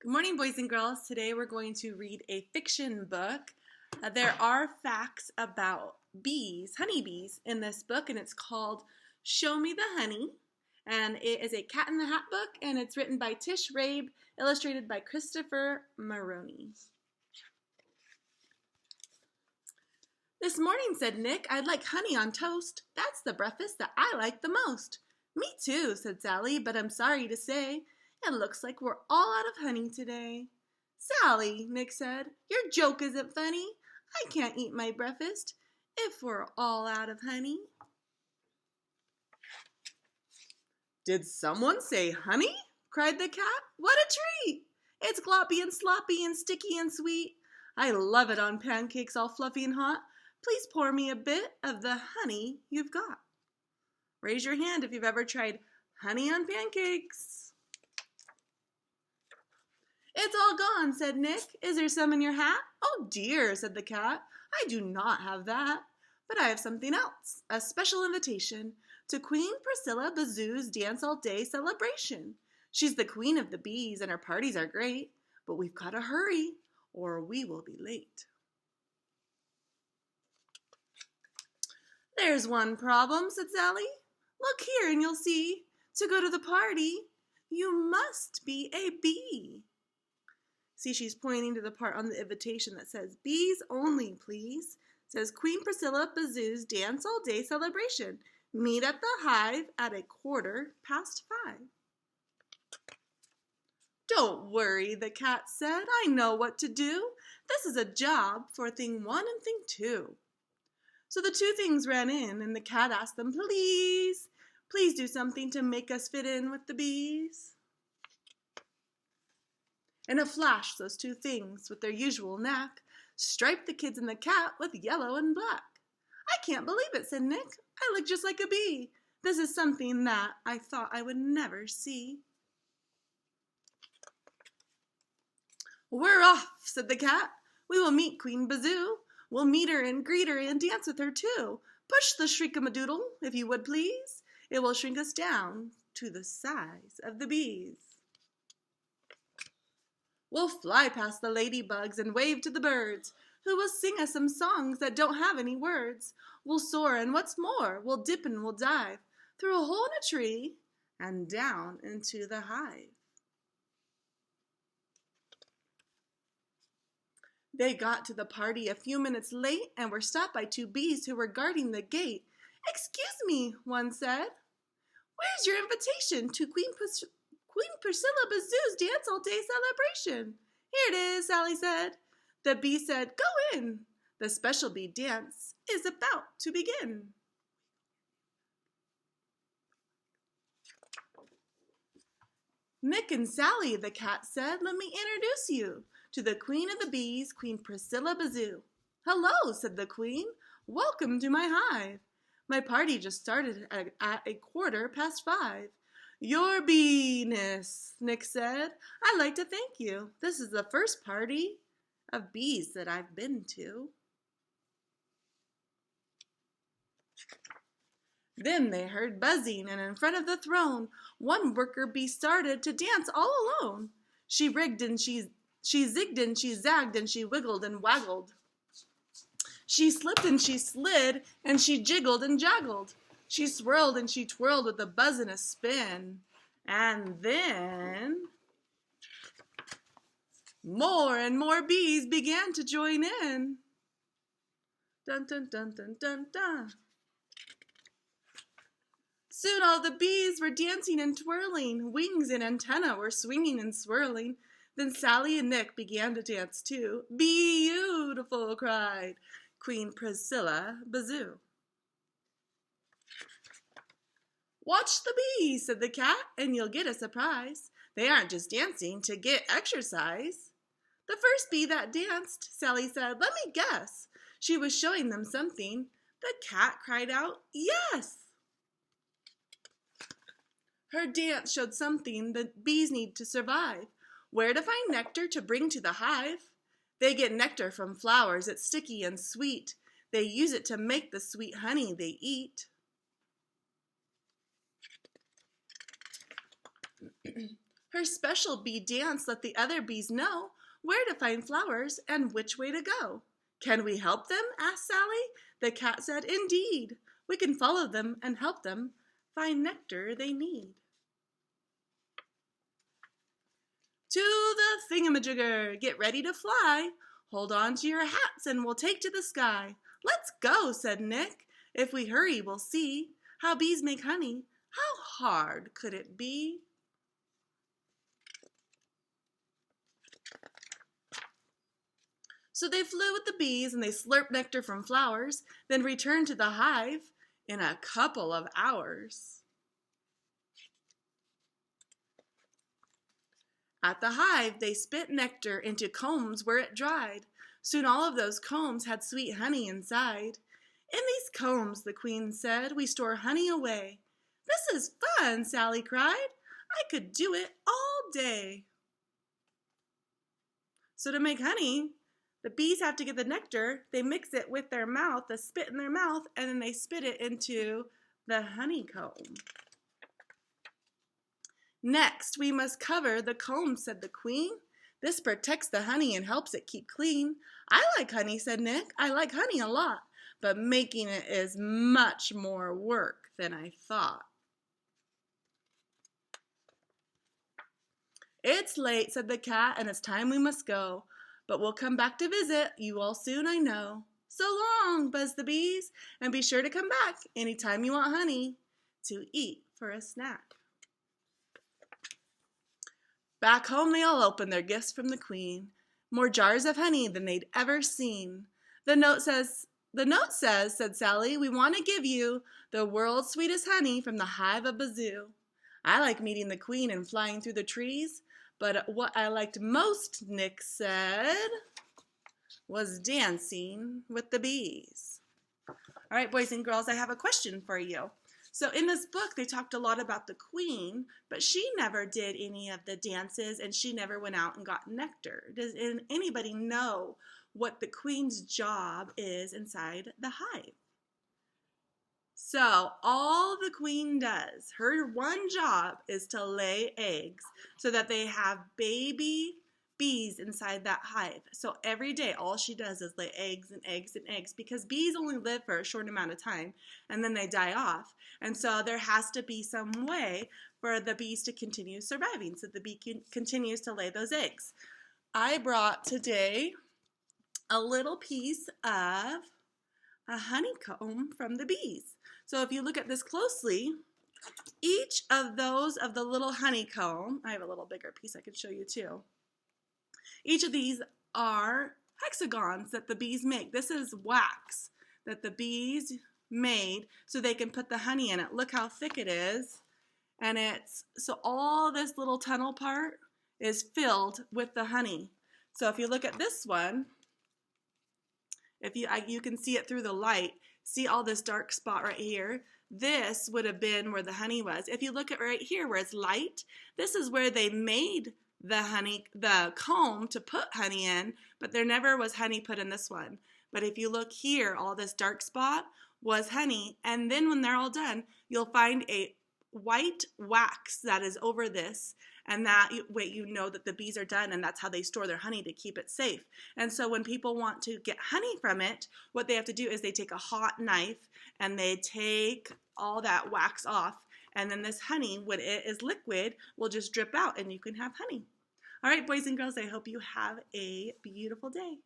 Good morning, boys and girls. Today we're going to read a fiction book. There are facts about bees, honeybees, in this book, and it's called Show Me the Honey. And it is a Cat in the Hat book, and it's written by Tish Rabe, illustrated by Christopher Maroney. This morning, said Nick, I'd like honey on toast. That's the breakfast that I like the most. Me too, said Sally, but I'm sorry to say, it looks like we're all out of honey today. Sally, Nick said, your joke isn't funny. I can't eat my breakfast if we're all out of honey. Did someone say honey? Cried the cat. What a treat! It's gloppy and sloppy and sticky and sweet. I love it on pancakes all fluffy and hot. Please pour me a bit of the honey you've got. Raise your hand if you've ever tried honey on pancakes. It's all gone, said Nick. Is there some in your hat? Oh dear, said the cat. I do not have that. But I have something else, a special invitation to Queen Priscilla Bazoo's Dance All Day celebration. She's the queen of the bees and her parties are great, but we've got to hurry or we will be late. There's one problem, said Sally. Look here and you'll see. To go to the party, you must be a bee. See, she's pointing to the part on the invitation that says, bees only, please. It says, Queen Priscilla Bazoo's Dance All Day celebration. Meet at the hive at 5:15. Don't worry, the cat said. I know what to do. This is a job for thing one and thing two. So the two things ran in, and the cat asked them, please do something to make us fit in with the bees. In a flash, those two things, with their usual knack, striped the kids and the cat with yellow and black. I can't believe it, said Nick. I look just like a bee. This is something that I thought I would never see. We're off, said the cat. We will meet Queen Bazoo. We'll meet her and greet her and dance with her too. Push the shriek-a-madoodle, if you would please. It will shrink us down to the size of the bees. We'll fly past the ladybugs and wave to the birds, who will sing us some songs that don't have any words. We'll soar, and what's more, we'll dip and we'll dive through a hole in a tree and down into the hive. They got to the party a few minutes late and were stopped by two bees who were guarding the gate. Excuse me, one said. Where's your invitation to Queen Priscilla Bazoo's Dance All Day celebration? Here it is, Sally said. The bee said, go in. The special bee dance is about to begin. Nick and Sally, the cat said, let me introduce you to the queen of the bees, Queen Priscilla Bazoo. Hello, said the queen. Welcome to my hive. My party just started at 5:15. Your bee-ness, Nick said. I'd like to thank you. This is the first party of bees that I've been to. Then they heard buzzing, and in front of the throne, one worker bee started to dance all alone. She rigged and she zigged and she zagged and she wiggled and waggled. She slipped and she slid and she jiggled and jaggled. She swirled and she twirled with a buzz and a spin. And then more and more bees began to join in. Dun, dun, dun, dun, dun, dun. Soon all the bees were dancing and twirling. Wings and antennae were swinging and swirling. Then Sally and Nick began to dance too. Beautiful, cried Queen Priscilla Bazoo. Watch the bees, said the cat, and you'll get a surprise. They aren't just dancing to get exercise. The first bee that danced, Sally said, let me guess. She was showing them something. The cat cried out, yes. Her dance showed something that bees need to survive. Where to find nectar to bring to the hive? They get nectar from flowers. It's sticky and sweet. They use it to make the sweet honey they eat. Her special bee dance let the other bees know where to find flowers and which way to go. Can we help them? Asked Sally. The cat said, indeed. We can follow them and help them find nectar they need. To the thingamajigger, get ready to fly. Hold on to your hats and we'll take to the sky. Let's go, said Nick. If we hurry, we'll see how bees make honey. How hard could it be? So they flew with the bees and they slurped nectar from flowers, then returned to the hive in a couple of hours. At the hive, they spit nectar into combs where it dried. Soon all of those combs had sweet honey inside. In these combs, the queen said, we store honey away. This is fun, Sally cried. I could do it all day. So to make honey, the bees have to get the nectar, they mix it with their mouth, the spit in their mouth, and then they spit it into the honeycomb. Next, we must cover the comb, said the queen. This protects the honey and helps it keep clean. I like honey, said Nick. I like honey a lot, but making it is much more work than I thought. It's late, said the cat, and it's time we must go. But we'll come back to visit you all soon, I know. So long, buzzed the bees, and be sure to come back anytime you want honey to eat for a snack. Back home, they all opened their gifts from the queen. More jars of honey than they'd ever seen. The note says, said Sally, we want to give you the world's sweetest honey from the hive of Bazoo. I like meeting the queen and flying through the trees, but what I liked most, Nick said, was dancing with the bees. All right, boys and girls, I have a question for you. So in this book, they talked a lot about the queen, but she never did any of the dances and she never went out and got nectar. Does anybody know what the queen's job is inside the hive? So all the queen does, her one job is to lay eggs so that they have baby bees inside that hive. So every day, all she does is lay eggs and eggs and eggs because bees only live for a short amount of time and then they die off. And so there has to be some way for the bees to continue surviving so the bee continues to lay those eggs. I brought today a little piece of a honeycomb from the bees. So if you look at this closely, each of those of the little honeycomb, I have a little bigger piece I could show you too. Each of these are hexagons that the bees make. This is wax that the bees made so they can put the honey in it. Look how thick it is. And so all this little tunnel part is filled with the honey. So if you look at this one, if you can see it through the light, see all this dark spot right here? This would have been where the honey was. If you look at right here where it's light, this is where they made the comb to put honey in, but there never was honey put in this one. But if you look here, all this dark spot was honey, and then when they're all done, you'll find a white wax that is over this, and that way you know that the bees are done, and that's how they store their honey to keep it safe. And so when people want to get honey from it, what they have to do is they take a hot knife and they take all that wax off, and then this honey, when it is liquid, will just drip out and you can have honey. All right, boys and girls, I hope you have a beautiful day.